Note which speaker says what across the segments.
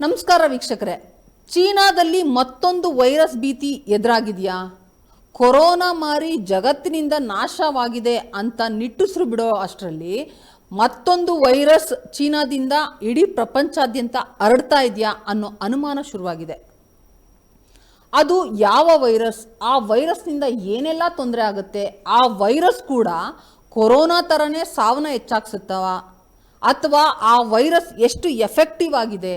Speaker 1: ನಮಸ್ಕಾರ ವೀಕ್ಷಕರೇ, ಚೀನಾದಲ್ಲಿ ಮತ್ತೊಂದು ವೈರಸ್ ಭೀತಿ ಎದುರಾಗಿದೆಯಾ? ಕೊರೋನಾ ಮಾರಿ ಜಗತ್ತಿನಿಂದ ನಾಶವಾಗಿದೆ ಅಂತ ನಿಟ್ಟುಸಿರು ಬಿಡೋ ಅಷ್ಟರಲ್ಲಿ ಮತ್ತೊಂದು ವೈರಸ್ ಚೀನಾದಿಂದ ಇಡೀ ಪ್ರಪಂಚಾದ್ಯಂತ ಹರಡ್ತಾ ಇದೆಯಾ ಅನ್ನೋ ಅನುಮಾನ ಶುರುವಾಗಿದೆ. ಅದು ಯಾವ ವೈರಸ್? ಆ ವೈರಸ್ನಿಂದ ಏನೆಲ್ಲ ತೊಂದರೆ ಆಗುತ್ತೆ? ಆ ವೈರಸ್ ಕೂಡ ಕೊರೋನಾ ಥರನೇ ಸಾವನ್ನ ಹೆಚ್ಚಾಗ್ಸುತ್ತವ ಅಥವಾ ಆ ವೈರಸ್ ಎಷ್ಟು ಎಫೆಕ್ಟಿವ್ ಆಗಿದೆ?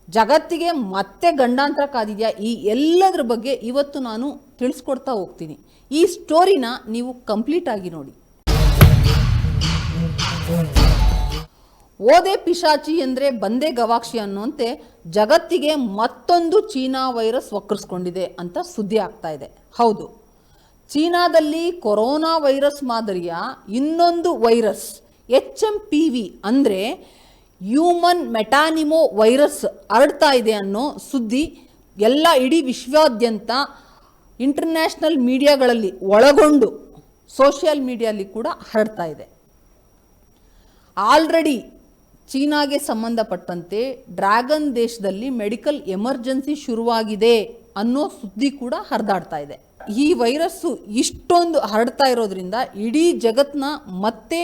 Speaker 1: ಜಗತ್ತಿಗೆ ಮತ್ತೆ ಗಂಡಾಂತರ ಕಾದಿದೆಯಾ? ಈ ಎಲ್ಲದರ ಬಗ್ಗೆ ಇವತ್ತು ನಾನು ತಿಳಿಸ್ಕೊಡ್ತಾ ಹೋಗ್ತೀನಿ. ಈ ಸ್ಟೋರಿನ ನೀವು ಕಂಪ್ಲೀಟ್ ಆಗಿ ನೋಡಿ. ಓದೆ ಪಿಶಾಚಿ ಅಂದರೆ ಬಂದೇ ಗವಾಕ್ಷಿ ಅನ್ನುವಂತೆ ಜಗತ್ತಿಗೆ ಮತ್ತೊಂದು ಚೀನಾ ವೈರಸ್ ವಕ್ರಿಸ್ಕೊಂಡಿದೆ ಅಂತ ಸುದ್ದಿ ಆಗ್ತಾ ಇದೆ. ಹೌದು, ಚೀನಾದಲ್ಲಿ ಕೊರೋನಾ ವೈರಸ್ ಮಾದರಿಯ ಇನ್ನೊಂದು ವೈರಸ್ HMPV ಅಂದರೆ ಹ್ಯೂಮನ್ ಮೆಟಾನಿಮೋ ವೈರಸ್ ಹರಡ್ತಾ ಇದೆ ಅನ್ನೋ ಸುದ್ದಿ ಎಲ್ಲ ಇಡೀ ವಿಶ್ವಾದ್ಯಂತ ಇಂಟರ್ನ್ಯಾಷನಲ್ ಮೀಡಿಯಾಗಳಲ್ಲಿ ಒಳಗೊಂಡು ಸೋಷಿಯಲ್ ಮೀಡಿಯಲ್ಲಿ ಕೂಡ ಹರಡ್ತಾ ಇದೆ. ಆಲ್ರೆಡಿ ಚೀನಾಗೆ ಸಂಬಂಧಪಟ್ಟಂತೆ ಡ್ರ್ಯಾಗನ್ ದೇಶದಲ್ಲಿ ಮೆಡಿಕಲ್ ಎಮರ್ಜೆನ್ಸಿ ಶುರುವಾಗಿದೆ ಅನ್ನೋ ಸುದ್ದಿ ಕೂಡ ಹರಿದಾಡ್ತಾ ಇದೆ. ಈ ವೈರಸ್ಸು ಇಷ್ಟೊಂದು ಹರಡ್ತಾ ಇರೋದ್ರಿಂದ ಇಡೀ ಜಗತ್ತನ್ನ ಮತ್ತೆ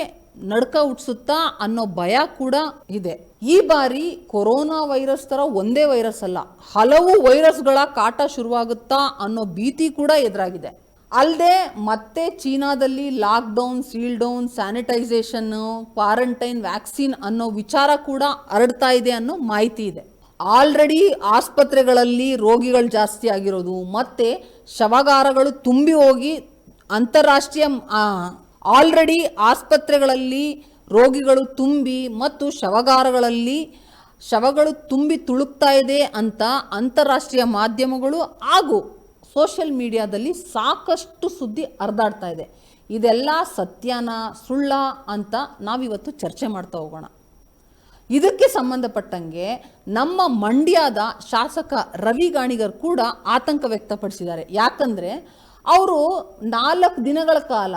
Speaker 1: ನಡ್ಕ ಹುಟ್ಟಿಸುತ್ತಾ ಅನ್ನೋ ಭಯ ಕೂಡ ಇದೆ. ಈ ಬಾರಿ ಕೊರೋನಾ ವೈರಸ್ ತರ ಒಂದೇ ವೈರಸ್ ಅಲ್ಲ, ಹಲವು ವೈರಸ್ಗಳ ಕಾಟ ಶುರುವಾಗುತ್ತಾ ಅನ್ನೋ ಭೀತಿ ಕೂಡ ಎದುರಾಗಿದೆ. ಅಲ್ಲದೆ ಮತ್ತೆ ಚೀನಾದಲ್ಲಿ lockdown, seal down, sanitisation, quarantine, vaccine ಅನ್ನೋ ವಿಚಾರ ಕೂಡ ಹರಡ್ತಾ ಇದೆ ಅನ್ನೋ ಮಾಹಿತಿ ಇದೆ. ಆಲ್ರೆಡಿ ಆಸ್ಪತ್ರೆಗಳಲ್ಲಿ ರೋಗಿಗಳು ಜಾಸ್ತಿ ಆಗಿರೋದು ಮತ್ತೆ ಶವಾಗಾರಗಳು ತುಂಬಿ ಹೋಗಿ ಅಂತಾರಾಷ್ಟ್ರೀಯ ಆಲ್ರೆಡಿ ಆಸ್ಪತ್ರೆಗಳಲ್ಲಿ ರೋಗಿಗಳು ತುಂಬಿ ಮತ್ತು ಶವಗಾರಗಳಲ್ಲಿ ಶವಗಳು ತುಂಬಿ ತುಳುಕ್ತಾ ಇದೆ ಅಂತ ಅಂತಾರಾಷ್ಟ್ರೀಯ ಮಾಧ್ಯಮಗಳು ಹಾಗೂ ಸೋಷಿಯಲ್ ಮೀಡಿಯಾದಲ್ಲಿ ಸಾಕಷ್ಟು ಸುದ್ದಿ ಹರಿದಾಡ್ತಾ ಇದೆ. ಇದೆಲ್ಲ ಸತ್ಯನ ಸುಳ್ಳ ಅಂತ ನಾವಿವತ್ತು ಚರ್ಚೆ ಮಾಡ್ತಾ ಹೋಗೋಣ. ಇದಕ್ಕೆ ಸಂಬಂಧಪಟ್ಟಂಗೆ ನಮ್ಮ ಮಂಡ್ಯದ ಶಾಸಕ ರವಿ ಗಾಣಿಗರ್ ಕೂಡ ಆತಂಕ ವ್ಯಕ್ತಪಡಿಸಿದ್ದಾರೆ. ಯಾಕಂದರೆ ಅವರು 4 ದಿನಗಳ ಕಾಲ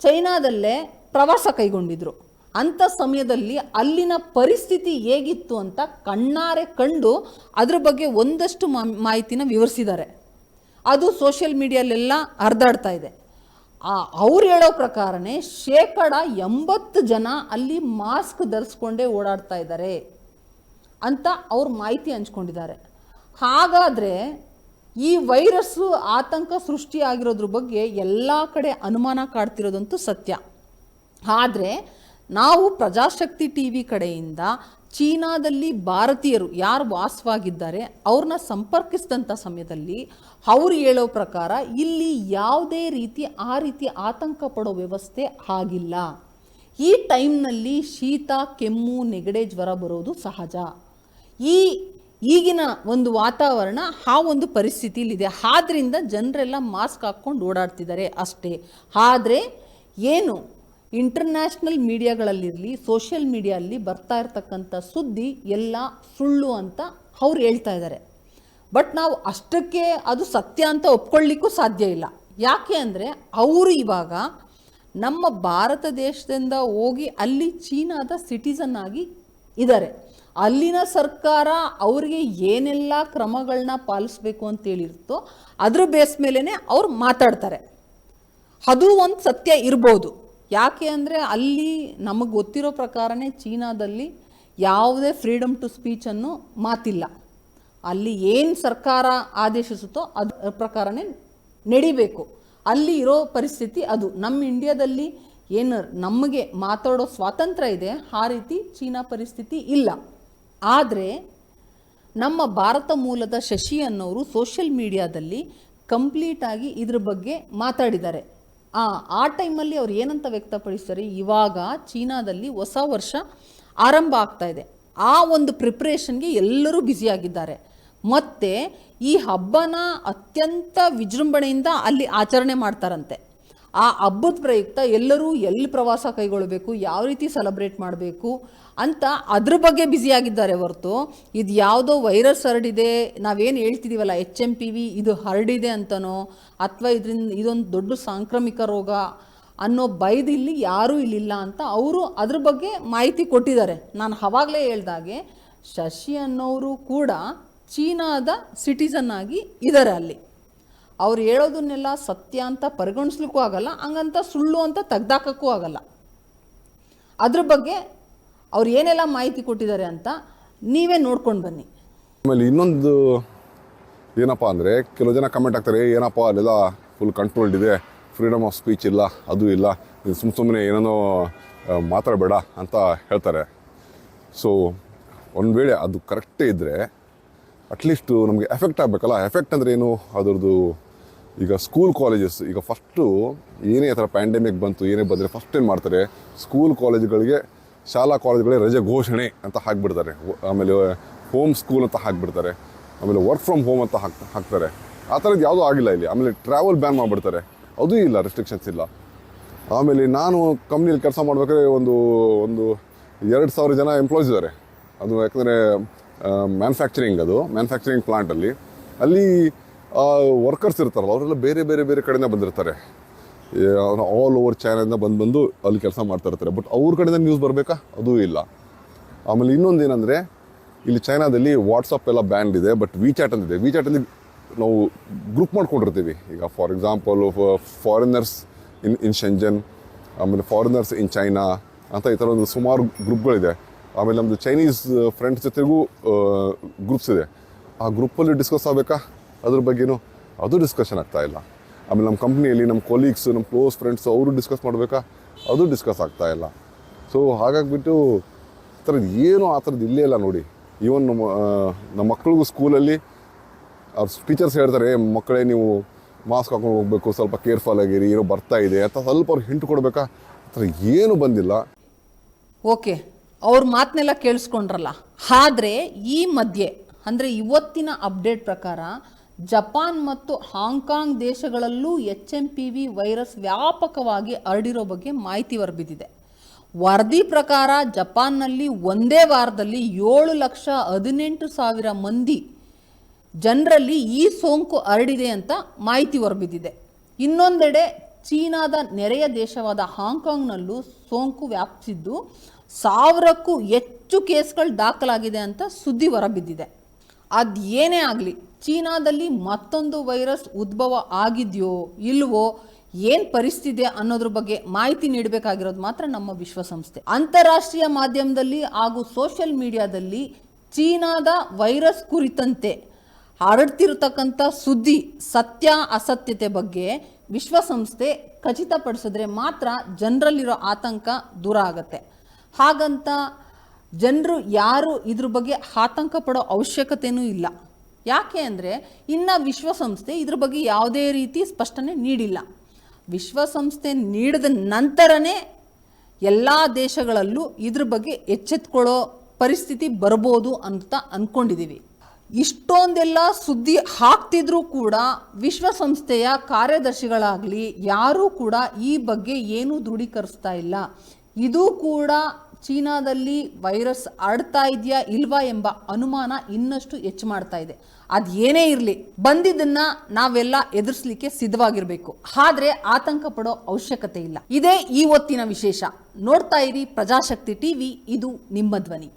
Speaker 1: ಚೈನಾದಲ್ಲೇ ಪ್ರವಾಸ ಕೈಗೊಂಡಿದ್ರು. ಅಂಥ ಸಮಯದಲ್ಲಿ ಅಲ್ಲಿನ ಪರಿಸ್ಥಿತಿ ಹೇಗಿತ್ತು ಅಂತ ಕಣ್ಣಾರೆ ಕಂಡು ಅದ್ರ ಬಗ್ಗೆ ಒಂದಷ್ಟು ಮಾಹಿತಿನ ವಿವರಿಸಿದ್ದಾರೆ. ಅದು ಸೋಷಿಯಲ್ ಮೀಡಿಯಲ್ಲೆಲ್ಲ ಹರಿದಾಡ್ತಾ ಇದೆ. ಅವ್ರು ಹೇಳೋ ಪ್ರಕಾರನೇ 80% ಜನ ಅಲ್ಲಿ ಮಾಸ್ಕ್ ಧರಿಸ್ಕೊಂಡೇ ಓಡಾಡ್ತಾ ಇದ್ದಾರೆ ಅಂತ ಅವ್ರು ಮಾಹಿತಿ ಹಂಚ್ಕೊಂಡಿದ್ದಾರೆ. ಹಾಗಾದರೆ ಈ ವೈರಸ್ಸು ಆತಂಕ ಸೃಷ್ಟಿಯಾಗಿರೋದ್ರ ಬಗ್ಗೆ ಎಲ್ಲ ಕಡೆ ಅನುಮಾನ ಕಾಡ್ತಿರೋದಂತೂ ಸತ್ಯ. ಆದರೆ ನಾವು ಪ್ರಜಾಶಕ್ತಿ TV ಕಡೆಯಿಂದ ಚೀನಾದಲ್ಲಿ ಭಾರತೀಯರು ಯಾರು ವಾಸವಾಗಿದ್ದಾರೆ ಅವ್ರನ್ನ ಸಂಪರ್ಕಿಸಿದಂಥ ಸಮಯದಲ್ಲಿ ಅವರು ಹೇಳೋ ಪ್ರಕಾರ ಇಲ್ಲಿ ಯಾವುದೇ ರೀತಿ ಆತಂಕ ಪಡೋ ವ್ಯವಸ್ಥೆ ಆಗಿಲ್ಲ. ಈ ಟೈಮ್ನಲ್ಲಿ ಶೀತ, ಕೆಮ್ಮು, ನೆಗಡೆ, ಜ್ವರ ಬರೋದು ಸಹಜ. ಈಗಿನ ಒಂದು ವಾತಾವರಣ ಆ ಒಂದು ಪರಿಸ್ಥಿತಿಲಿದೆ. ಆದ್ರಿಂದ ಜನರೆಲ್ಲ ಮಾಸ್ಕ್ ಹಾಕ್ಕೊಂಡು ಓಡಾಡ್ತಿದ್ದಾರೆ ಅಷ್ಟೇ. ಆದರೆ ಏನು ಇಂಟರ್ನ್ಯಾಷನಲ್ ಮೀಡಿಯಾಗಳಲ್ಲಿರಲಿ, ಸೋಷಿಯಲ್ ಮೀಡಿಯಲ್ಲಿ ಬರ್ತಾ ಇರ್ತಕ್ಕಂಥ ಸುದ್ದಿ ಎಲ್ಲ ಸುಳ್ಳು ಅಂತ ಅವ್ರು ಹೇಳ್ತಾ ಇದ್ದಾರೆ. ಬಟ್ ನಾವು ಅಷ್ಟಕ್ಕೆ ಅದು ಸತ್ಯ ಅಂತ ಒಪ್ಕೊಳ್ಳಿಕ್ಕೂ ಸಾಧ್ಯ ಇಲ್ಲ. ಯಾಕೆ ಅಂದರೆ ಅವರು ಇವಾಗ ನಮ್ಮ ಭಾರತ ದೇಶದಿಂದ ಹೋಗಿ ಅಲ್ಲಿ ಚೀನಾದ ಸಿಟಿಸನ್ ಆಗಿ ಇದ್ದಾರೆ. ಅಲ್ಲಿನ ಸರ್ಕಾರ ಅವರಿಗೆ ಏನೆಲ್ಲ ಕ್ರಮಗಳನ್ನ ಪಾಲಿಸಬೇಕು ಅಂತೇಳಿರುತ್ತೋ ಅದ್ರ ಬೇಸ್ ಮೇಲೇ ಅವ್ರು ಮಾತಾಡ್ತಾರೆ. ಅದು ಒಂದು ಸತ್ಯ ಇರ್ಬೋದು. ಯಾಕೆ ಅಂದರೆ ಅಲ್ಲಿ ನಮಗೆ ಗೊತ್ತಿರೋ ಪ್ರಕಾರನೇ ಚೀನಾದಲ್ಲಿ ಯಾವುದೇ ಫ್ರೀಡಮ್ ಟು ಸ್ಪೀಚ್ ಅನ್ನೋ ಮಾತಿಲ್ಲ. ಅಲ್ಲಿ ಏನು ಸರ್ಕಾರ ಆದೇಶಿಸುತ್ತೋ ಅದ್ರ ಪ್ರಕಾರನೇ ನಡಿಬೇಕು. ಅಲ್ಲಿ ಇರೋ ಪರಿಸ್ಥಿತಿ ಅದು. ನಮ್ಮ ಇಂಡಿಯಾದಲ್ಲಿ ಏನು ನಮಗೆ ಮಾತಾಡೋ ಸ್ವಾತಂತ್ರ್ಯ ಇದೆ, ಆ ರೀತಿ ಚೀನಾ ಪರಿಸ್ಥಿತಿ ಇಲ್ಲ. ಆದರೆ ನಮ್ಮ ಭಾರತ ಮೂಲದ ಶಶಿ ಅನ್ನೋರು ಸೋಷಿಯಲ್ ಮೀಡಿಯಾದಲ್ಲಿ ಕಂಪ್ಲೀಟಾಗಿ ಇದ್ರ ಬಗ್ಗೆ ಮಾತಾಡಿದ್ದಾರೆ. ಆ ಟೈಮಲ್ಲಿ ಅವ್ರು ಏನಂತ ವ್ಯಕ್ತಪಡಿಸ್ತಾರೆ, ಇವಾಗ ಚೀನಾದಲ್ಲಿ ಹೊಸ ವರ್ಷ ಆರಂಭ ಆಗ್ತಾ ಇದೆ. ಆ ಒಂದು ಪ್ರಿಪ್ರೇಷನ್ಗೆ ಎಲ್ಲರೂ ಬ್ಯುಸಿಯಾಗಿದ್ದಾರೆ. ಮತ್ತು ಈ ಹಬ್ಬನ ಅತ್ಯಂತ ವಿಜೃಂಭಣೆಯಿಂದ ಅಲ್ಲಿ ಆಚರಣೆ ಮಾಡ್ತಾರಂತೆ. ಆ ಹಬ್ಬದ ಪ್ರಯುಕ್ತ ಎಲ್ಲರೂ ಎಲ್ಲಿ ಪ್ರವಾಸ ಕೈಗೊಳ್ಳಬೇಕು, ಯಾವ ರೀತಿ ಸೆಲೆಬ್ರೇಟ್ ಮಾಡಬೇಕು ಅಂತ ಅದ್ರ ಬಗ್ಗೆ ಬ್ಯುಸಿಯಾಗಿದ್ದಾರೆ ಹೊರತು ಇದು ಯಾವುದೋ ವೈರಸ್ ಹರಡಿದೆ, ನಾವೇನು ಹೇಳ್ತಿದ್ದೀವಲ್ಲ HMPV ಇದು ಹರಡಿದೆ ಅಂತನೋ ಅಥವಾ ಇದೊಂದು ದೊಡ್ಡ ಸಾಂಕ್ರಾಮಿಕ ರೋಗ ಅನ್ನೋ ಭಯದ ಇಲ್ಲಿ ಯಾರೂ ಇಲ್ಲಿಲ್ಲ ಅಂತ ಅವರು ಅದ್ರ ಬಗ್ಗೆ ಮಾಹಿತಿ ಕೊಟ್ಟಿದ್ದಾರೆ. ನಾನು ಆವಾಗಲೇ ಹೇಳ್ದಾಗೆ ಶಶಿ ಅನ್ನೋರು ಕೂಡ ಚೀನಾದ ಸಿಟಿಸನ್ ಆಗಿ ಇದ್ದಾರೆ ಅಲ್ಲಿ. ಅವ್ರು ಹೇಳೋದನ್ನೆಲ್ಲ ಸತ್ಯ ಅಂತ ಪರಿಗಣಿಸ್ಲಿಕ್ಕೂ ಆಗಲ್ಲ, ಹಂಗಂತ ಸುಳ್ಳು ಅಂತ ತೆಗ್ದಾಕಕ್ಕೂ ಆಗಲ್ಲ. ಅದ್ರ ಬಗ್ಗೆ ಅವ್ರು ಏನೆಲ್ಲ ಮಾಹಿತಿ ಕೊಟ್ಟಿದ್ದಾರೆ ಅಂತ ನೀವೇ ನೋಡ್ಕೊಂಡು ಬನ್ನಿ.
Speaker 2: ಆಮೇಲೆ ಇನ್ನೊಂದು ಏನಪ್ಪ ಅಂದರೆ, ಕೆಲವು ಜನ ಕಮೆಂಟ್ ಆಗ್ತಾರೆ, ಏನಪ್ಪ ಅಲ್ಲೆಲ್ಲ ಫುಲ್ ಕಂಟ್ರೋಲ್ಡ್ ಇದೆ, ಫ್ರೀಡಮ್ ಆಫ್ ಸ್ಪೀಚ್ ಇಲ್ಲ, ಅದು ಇಲ್ಲ, ಸುಮ್ಮನೆ ಏನೇನೋ ಮಾತಾಡಬೇಡ ಅಂತ ಹೇಳ್ತಾರೆ. ಸೊ ಒಂದು ವೇಳೆ ಅದು ಕರೆಕ್ಟೇ ಇದ್ದರೆ ಅಟ್ಲೀಸ್ಟು ನಮಗೆ ಎಫೆಕ್ಟ್ ಆಗಬೇಕಲ್ಲ. ಎಫೆಕ್ಟ್ ಅಂದರೆ ಏನು, ಅದರದ್ದು ಈಗ ಸ್ಕೂಲ್ ಕಾಲೇಜಸ್ ಈಗ ಫಸ್ಟು ಏನೇ ಥರ ಪ್ಯಾಂಡಮಿಕ್ ಬಂತು ಏನೇ ಬಂದರೆ ಫಸ್ಟ್ ಏನು ಮಾಡ್ತಾರೆ, ಸ್ಕೂಲ್ ಕಾಲೇಜುಗಳಿಗೆ ಶಾಲಾ ಕಾಲೇಜುಗಳಿಗೆ ರಜೆ ಘೋಷಣೆ ಅಂತ ಹಾಕಿಬಿಡ್ತಾರೆ. ಆಮೇಲೆ ಹೋಮ್ ಸ್ಕೂಲ್ ಅಂತ ಹಾಕಿಬಿಡ್ತಾರೆ. ಆಮೇಲೆ ವರ್ಕ್ ಫ್ರಮ್ ಹೋಮ್ ಅಂತ ಹಾಕ್ತಾರೆ. ಆ ಥರದ್ದು ಯಾವುದೂ ಆಗಿಲ್ಲ ಇಲ್ಲಿ. ಆಮೇಲೆ ಟ್ರಾವೆಲ್ ಬ್ಯಾನ್ ಮಾಡಿಬಿಡ್ತಾರೆ, ಅದೂ ಇಲ್ಲ, ರೆಸ್ಟ್ರಿಕ್ಷನ್ಸ್ ಇಲ್ಲ. ಆಮೇಲೆ ನಾನು ಕಂಪ್ನಿಯಲ್ಲಿ ಕೆಲಸ ಮಾಡಬೇಕಾದ್ರೆ ಒಂದು 2,000 ಜನ ಎಂಪ್ಲಾಯೀಸ್ ಇದ್ದಾರೆ. ಅದು ಯಾಕಂದರೆ ಮ್ಯಾನುಫ್ಯಾಕ್ಚರಿಂಗ್ ಪ್ಲಾಂಟಲ್ಲಿ ಅಲ್ಲಿ ವರ್ಕರ್ಸ್ ಇರ್ತಾರಲ್ಲ, ಅವರೆಲ್ಲ ಬೇರೆ ಬೇರೆ ಬೇರೆ ಕಡೆಯಿಂದ ಬಂದಿರ್ತಾರೆ. ಆಲ್ ಓವರ್ ಚೈನಾದಿಂದ ಬಂದು ಅಲ್ಲಿ ಕೆಲಸ ಮಾಡ್ತಾ ಇರ್ತಾರೆ. ಬಟ್ ಅವ್ರ ಕಡೆಯಿಂದ ನ್ಯೂಸ್ ಬರಬೇಕಾ, ಅದೂ ಇಲ್ಲ. ಆಮೇಲೆ ಇನ್ನೊಂದು ಏನಂದರೆ, ಇಲ್ಲಿ ಚೈನಾದಲ್ಲಿ ವಾಟ್ಸಪ್ ಎಲ್ಲ ಬ್ಯಾನ್ ಇದೆ, ಬಟ್ ವಿಚಾಟ್ ಅಂತಿದೆ. ವಿಚಾಟಲ್ಲಿ ನಾವು ಗ್ರೂಪ್ ಮಾಡ್ಕೊಂಡಿರ್ತೀವಿ. ಈಗ for example foreigners in Shenzhen, ಆಮೇಲೆ ಫಾರಿನರ್ಸ್ ಇನ್ ಚೈನಾ ಅಂತ ಈ ಥರ ಒಂದು ಸುಮಾರು ಗ್ರೂಪ್ಗಳಿದೆ. ಆಮೇಲೆ ನಮ್ಮದು ಚೈನೀಸ್ ಫ್ರೆಂಡ್ಸ್ ಜೊತೆಗೂ ಗ್ರೂಪ್ಸ್ ಇದೆ. ಆ ಗ್ರೂಪಲ್ಲಿ ಡಿಸ್ಕಸ್ ಆಗಬೇಕಾ ಅದ್ರ ಬಗ್ಗೆನೂ, ಅದು ಡಿಸ್ಕಷನ್ ಆಗ್ತಾ ಇಲ್ಲ. ಆಮೇಲೆ ನಮ್ಮ ಕಂಪ್ನಿಯಲ್ಲಿ ನಮ್ಮ ಕೊಲೀಗ್ಸ್, ನಮ್ಮ ಕ್ಲೋಸ್ ಫ್ರೆಂಡ್ಸ್ ಅವರು ಡಿಸ್ಕಸ್ ಮಾಡಬೇಕಾ, ಅದು ಡಿಸ್ಕಸ್ ಆಗ್ತಾ ಇಲ್ಲ. ಸೊ ಹಾಗಾಗಿಬಿಟ್ಟು ಆ ಥರದ್ದು ಏನೂ ಆ ಥರದ್ದು ಇಲ್ಲೇ ಇಲ್ಲ ನೋಡಿ. ಈವನ್ ನಮ್ಮ ಮಕ್ಕಳಿಗೂ ಸ್ಕೂಲಲ್ಲಿ ಅವ್ರ ಟೀಚರ್ಸ್ ಹೇಳ್ತಾರೆ, ಮಕ್ಕಳೇ ನೀವು ಮಾಸ್ಕ್ ಹಾಕೊಂಡು ಹೋಗಬೇಕು, ಸ್ವಲ್ಪ ಕೇರ್ಫುಲ್ ಆಗಿರಿ, ಏನೋ ಬರ್ತಾ ಇದೆ ಅಂತ ಸ್ವಲ್ಪ ಅವ್ರಿಗೆ ಹಿಂಟು ಕೊಡಬೇಕಾ, ಆ ಥರ ಏನೂ ಬಂದಿಲ್ಲ.
Speaker 1: ಓಕೆ, ಅವ್ರ ಮಾತನ್ನೆಲ್ಲ ಕೇಳಿಸ್ಕೊಂಡ್ರಲ್ಲ. ಆದರೆ ಈ ಮಧ್ಯೆ ಅಂದರೆ ಇವತ್ತಿನ ಅಪ್ಡೇಟ್ ಪ್ರಕಾರ ಜಪಾನ್ ಮತ್ತು ಹಾಂಗ್ಕಾಂಗ್ ದೇಶಗಳಲ್ಲೂ HMPV ವೈರಸ್ ವ್ಯಾಪಕವಾಗಿ ಹರಡಿರೋ ಬಗ್ಗೆ ಮಾಹಿತಿ ಹೊರಬಿದ್ದಿದೆ. ವರದಿ ಪ್ರಕಾರ ಜಪಾನ್ನಲ್ಲಿ ಒಂದೇ ವಾರದಲ್ಲಿ 7,18,000 ಮಂದಿ ಜನರಲ್ಲಿ ಈ ಸೋಂಕು ಹರಡಿದೆ ಅಂತ ಮಾಹಿತಿ ಹೊರಬಿದ್ದಿದೆ. ಇನ್ನೊಂದೆಡೆ ಚೀನಾದ ನೆರೆಯ ದೇಶವಾದ ಹಾಂಗ್ಕಾಂಗ್ನಲ್ಲೂ ಸೋಂಕು ವ್ಯಾಪಿಸಿದ್ದು 1,000ಕ್ಕೂ ಹೆಚ್ಚು ಕೇಸ್ಗಳು ದಾಖಲಾಗಿದೆ ಅಂತ ಸುದ್ದಿ ಹೊರಬಿದ್ದಿದೆ. ಅದು ಏನೇ ಆಗಲಿ, ಚೀನಾದಲ್ಲಿ ಮತ್ತೊಂದು ವೈರಸ್ ಉದ್ಭವ ಆಗಿದೆಯೋ ಇಲ್ವೋ, ಏನು ಪರಿಸ್ಥಿತಿ ಅನ್ನೋದ್ರ ಬಗ್ಗೆ ಮಾಹಿತಿ ನೀಡಬೇಕಾಗಿರೋದು ಮಾತ್ರ ನಮ್ಮ ವಿಶ್ವಸಂಸ್ಥೆ. ಅಂತಾರಾಷ್ಟ್ರೀಯ ಮಾಧ್ಯಮದಲ್ಲಿ ಹಾಗೂ ಸೋಷಿಯಲ್ ಮೀಡಿಯಾದಲ್ಲಿ ಚೀನಾದ ವೈರಸ್ ಕುರಿತಂತೆ ಹರಡ್ತಿರತಕ್ಕಂಥ ಸುದ್ದಿ ಸತ್ಯ ಅಸತ್ಯತೆ ಬಗ್ಗೆ ವಿಶ್ವಸಂಸ್ಥೆ ಖಚಿತಪಡಿಸಿದ್ರೆ ಮಾತ್ರ ಜನರಲ್ಲಿರೋ ಆತಂಕ ದೂರ ಆಗತ್ತೆ. ಹಾಗಂತ ಜನರು ಯಾರು ಇದ್ರ ಬಗ್ಗೆ ಆತಂಕ ಪಡೋ ಅವಶ್ಯಕತೆಯೂ ಇಲ್ಲ. ಯಾಕೆ ಅಂದರೆ ಇನ್ನು ವಿಶ್ವಸಂಸ್ಥೆ ಇದ್ರ ಬಗ್ಗೆ ಯಾವುದೇ ರೀತಿ ಸ್ಪಷ್ಟನೆ ನೀಡಿಲ್ಲ. ವಿಶ್ವಸಂಸ್ಥೆ ನೀಡಿದ ನಂತರನೇ ಎಲ್ಲ ದೇಶಗಳಲ್ಲೂ ಇದ್ರ ಬಗ್ಗೆ ಎಚ್ಚೆತ್ಕೊಳ್ಳೋ ಪರಿಸ್ಥಿತಿ ಬರ್ಬೋದು ಅಂತ ಅಂದ್ಕೊಂಡಿದ್ದೀವಿ. ಇಷ್ಟೊಂದೆಲ್ಲ ಸುದ್ದಿ ಹಾಕ್ತಿದ್ರೂ ಕೂಡ ವಿಶ್ವಸಂಸ್ಥೆಯ ಕಾರ್ಯದರ್ಶಿಗಳಾಗಲಿ ಯಾರೂ ಕೂಡ ಈ ಬಗ್ಗೆ ಏನೂ ದೃಢೀಕರಿಸ್ತಾ ಇಲ್ಲ. ಇದು ಕೂಡ ಚೀನಾದಲ್ಲಿ ವೈರಸ್ ಹರಡ್ತಾ ಇದೆಯಾ ಇಲ್ವಾ ಎಂಬ ಅನುಮಾನ ಇನ್ನಷ್ಟು ಹೆಚ್ಚು ಮಾಡ್ತಾ ಇದೆ. ಅದು ಏನೇ ಇರಲಿ, ಬಂದಿದ್ದನ್ನ ನಾವೆಲ್ಲ ಎದುರಿಸಲಿಕ್ಕೆ ಸಿದ್ಧವಾಗಿರಬೇಕು. ಆದ್ರೆ ಆತಂಕ ಪಡೋ ಅವಶ್ಯಕತೆ ಇಲ್ಲ. ಇದೇ ಈ ಹೊತ್ತಿನ ವಿಶೇಷ. ನೋಡ್ತಾ ಇರಿ ಪ್ರಜಾಶಕ್ತಿ ಟಿವಿ, ಇದು ನಿಮ್ಮ ಧ್ವನಿ.